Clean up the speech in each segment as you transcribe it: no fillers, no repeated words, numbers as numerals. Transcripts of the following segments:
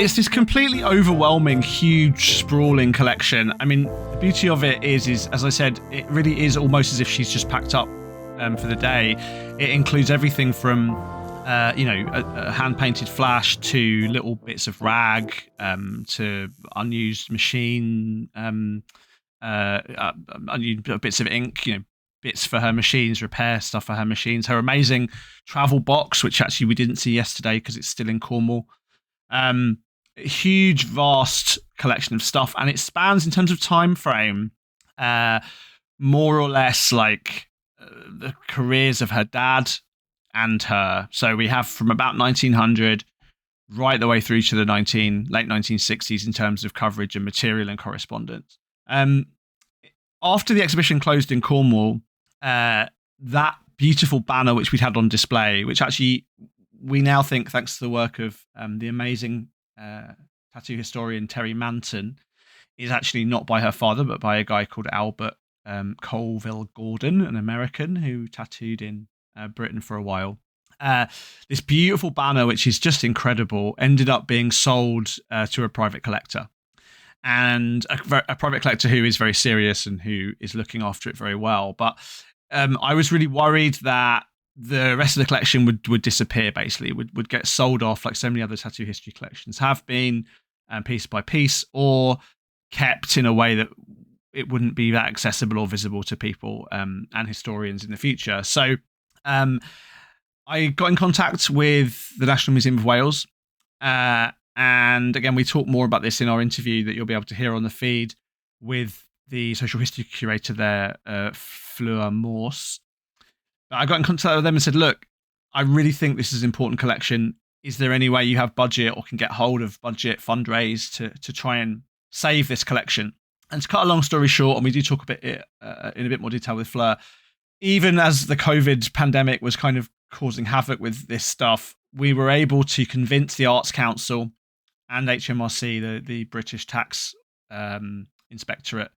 it's this completely overwhelming, huge, sprawling collection. I mean, the beauty of it is as I said, it really is almost as if she's just packed up for the day. It includes everything from, a hand-painted flash to little bits of rag, to unused machine, unused bits of ink, bits for her machines, repair stuff for her machines. Her amazing travel box, which actually we didn't see yesterday because it's still in Cornwall. Huge, vast collection of stuff, and it spans in terms of time frame, more or less like the careers of her dad and her. So we have from about 1900 right the way through to the late 1960s in terms of coverage and material and correspondence. After the exhibition closed in Cornwall, that beautiful banner which we'd had on display, which actually we now think, thanks to the work of the amazing tattoo historian Terry Manton, is actually not by her father, but by a guy called Albert Colville Gordon, an American who tattooed in Britain for a while. This beautiful banner, which is just incredible, ended up being sold to a private collector. And a private collector who is very serious and who is looking after it very well. But I was really worried that the rest of the collection would disappear, basically, would get sold off like so many other tattoo history collections have been, piece by piece, or kept in a way that it wouldn't be that accessible or visible to people and historians in the future. So I got in contact with the National Museum of Wales. And again, we talk more about this in our interview that you'll be able to hear on the feed with the social history curator there, Fleur Morse. I got in contact with them and said, look, I really think this is an important collection. Is there any way you have budget or can get hold of budget, fundraise to try and save this collection? And to cut a long story short, and we do talk a bit in a bit more detail with Fleur, even as the COVID pandemic was kind of causing havoc with this stuff, we were able to convince the Arts Council and HMRC, the British Tax Inspectorate,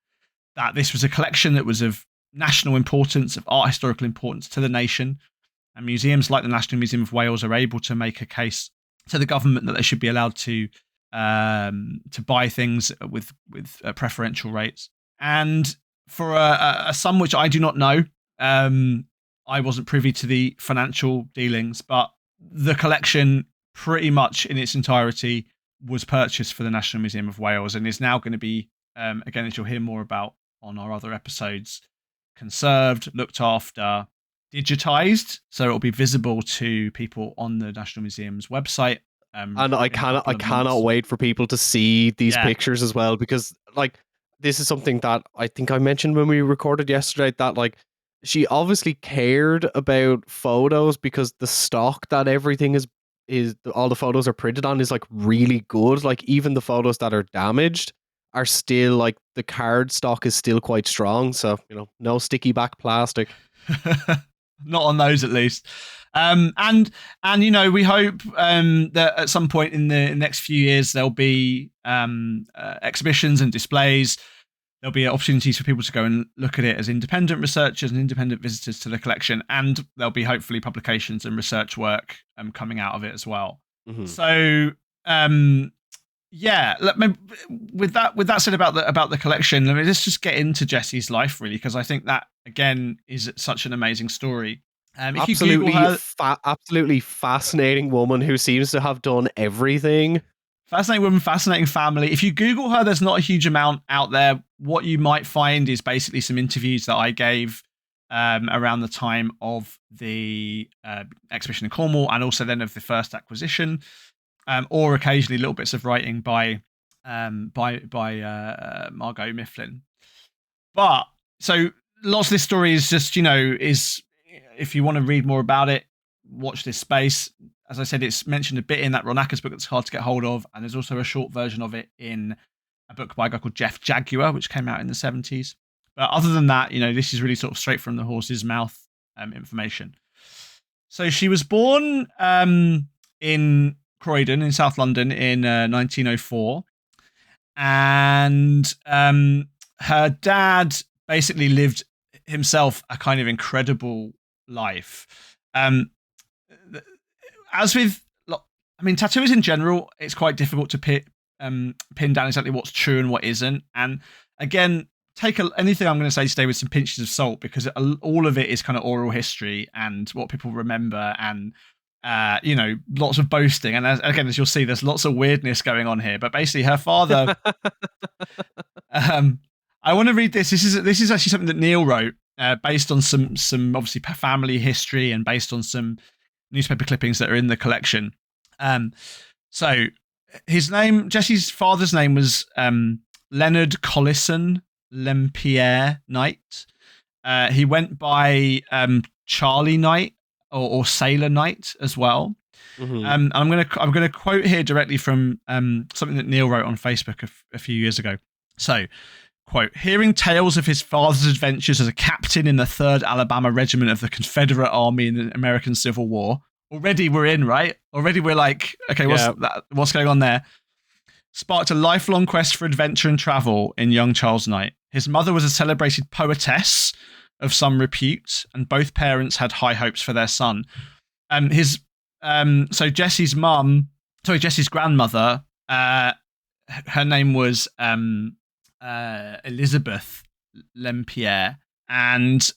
that this was a collection that was of national importance, of art historical importance to the nation. And museums like the National Museum of Wales are able to make a case to the government that they should be allowed to buy things with preferential rates. And for a sum which I do not know, I wasn't privy to the financial dealings, but the collection pretty much in its entirety was purchased for the National Museum of Wales and is now going to be, again, as you'll hear more about on our other episodes, conserved, looked after, digitized, so it will be visible to people on the National Museum's website. And I cannot wait for people to see these pictures as well, because like this is something that I think I mentioned when we recorded yesterday, that like she obviously cared about photos because the stock that everything is all the photos are printed on is like really good. Like even the photos that are damaged are still like the card stock is still quite strong. So, no sticky back plastic. Not on those at least. And we hope that at some point in the next few years there'll be exhibitions and displays. There'll be opportunities for people to go and look at it as independent researchers and independent visitors to the collection, and there'll be hopefully publications and research work coming out of it as well. Mm-hmm. So, with that said about the collection, let's just get into Jessie's life really, because I think that again is such an amazing story. Absolutely fascinating woman who seems to have done everything. Fascinating woman, fascinating family. If you Google her, there's not a huge amount out there. What you might find is basically some interviews that I gave around the time of the exhibition in Cornwall, and also then of the first acquisition, or occasionally little bits of writing by Margot Mifflin. But so lots of this story is just, is if you want to read more about it, watch this space. As I said, it's mentioned a bit in that Ron Acker's book that's hard to get hold of, and there's also a short version of it in a book by a guy called Jeff Jaguar, which came out in the 70s. But other than that, this is really sort of straight from the horse's mouth information. So she was born in Croydon in South London in 1904, and her dad basically lived himself a kind of incredible life. As with I mean, tattoos in general, it's quite difficult to pin down exactly what's true and what isn't. And again, take anything I'm going to say today with some pinches of salt, because all of it is kind of oral history and what people remember, and lots of boasting. And as you'll see, there's lots of weirdness going on here. But basically, her father. I want to read this. This is actually something that Neil wrote, based on some obviously family history and based on some newspaper clippings that are in the collection. So Jessie's father's name was Leonard Collison Lempierre Knight. He went by Charlie Knight or Sailor Knight as well. Mm-hmm. I'm gonna quote here directly from something that Neil wrote on Facebook a few years ago. So, quote, hearing tales of his father's adventures as a captain in the 3rd Alabama Regiment of the Confederate Army in the American Civil War. Already we're in, right? Already we're like, okay, what's going on there? Sparked a lifelong quest for adventure and travel in young Charles Knight. His mother was a celebrated poetess of some repute, and both parents had high hopes for their son. So Jessie's grandmother, her name was Elizabeth Lempierre, and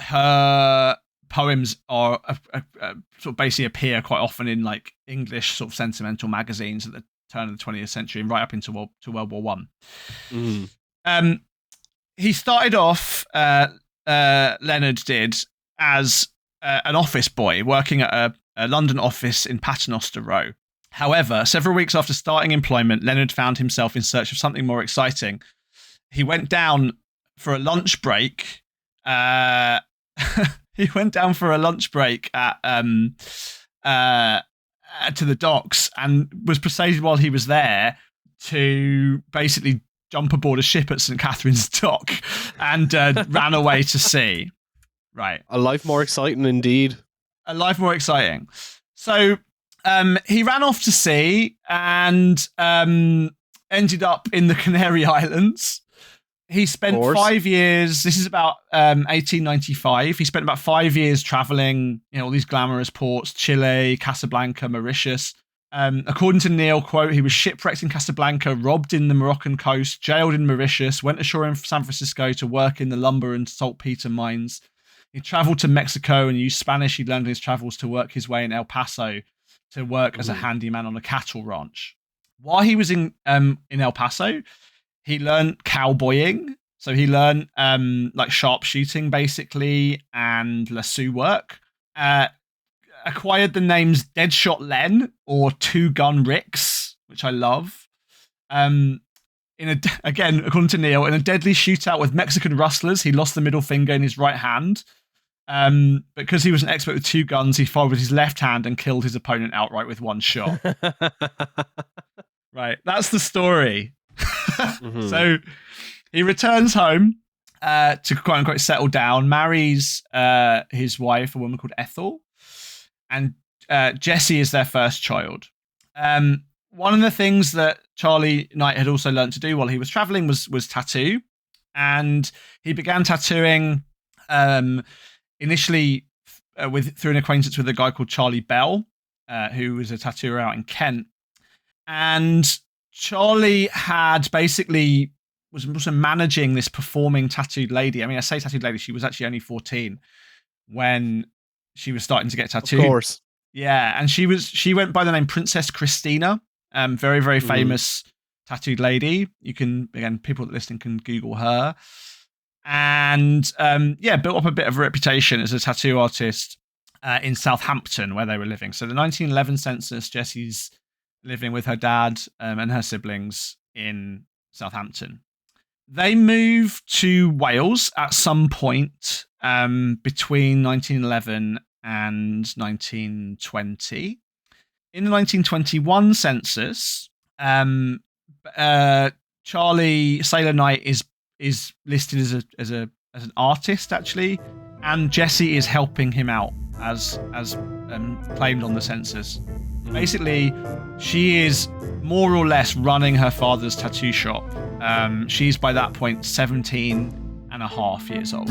her poems are sort of basically appear quite often in like English sort of sentimental magazines at the turn of the 20th century and right up into World War One. He started off, Leonard did, as an office boy working at a London office in Paternoster Row. However, several weeks after starting employment, Leonard found himself in search of something more exciting. He went down for a lunch break. He went down for a lunch break at to the docks, and was persuaded while he was there to basically jump aboard a ship at St. Catherine's Dock and ran away to sea. Right. A life more exciting indeed. A life more exciting. So he ran off to sea and ended up in the Canary Islands. He spent 5 years. This is about 1895. He spent about 5 years traveling, all these glamorous ports: Chile, Casablanca, Mauritius. According to Neil, quote, he was shipwrecked in Casablanca, robbed in the Moroccan coast, jailed in Mauritius, went ashore in San Francisco to work in the lumber and saltpeter mines. He traveled to Mexico and used Spanish he learned in his travels to work his way in El Paso to work as a handyman on a cattle ranch. While he was in El Paso, he learned cowboying. So he learned like sharpshooting, basically, and lasso work. Acquired the names Deadshot Len or Two Gun Ricks, which I love. Again, according to Neil, in a deadly shootout with Mexican rustlers, he lost the middle finger in his right hand. Because he was an expert with two guns, he fired with his left hand and killed his opponent outright with one shot. Right, that's the story. Mm-hmm. So he returns home to quote unquote settle down, marries his wife, a woman called Ethel, and Jessie is their first child. One of the things that Charlie Knight had also learned to do while he was traveling was tattoo, and he began tattooing initially through an acquaintance with a guy called Charlie Bell, who was a tattooer out in Kent. And Charlie had basically was also managing this performing tattooed lady. I mean, I say tattooed lady, she was actually only 14 when she was starting to get tattooed. Of course. Yeah, and she went by the name Princess Christina. Very, very famous tattooed lady. You can, again, people listening can Google her. And built up a bit of a reputation as a tattoo artist in Southampton, where they were living. So the 1911 census, Jessie's living with her dad and her siblings in Southampton. They moved to Wales at some point between 1911 and 1920. In the 1921 census, Charlie Sailor Knight is listed as an artist, actually, and Jessie is helping him out as claimed on the census. Basically, she is more or less running her father's tattoo shop. She's by that point 17 and a half years old.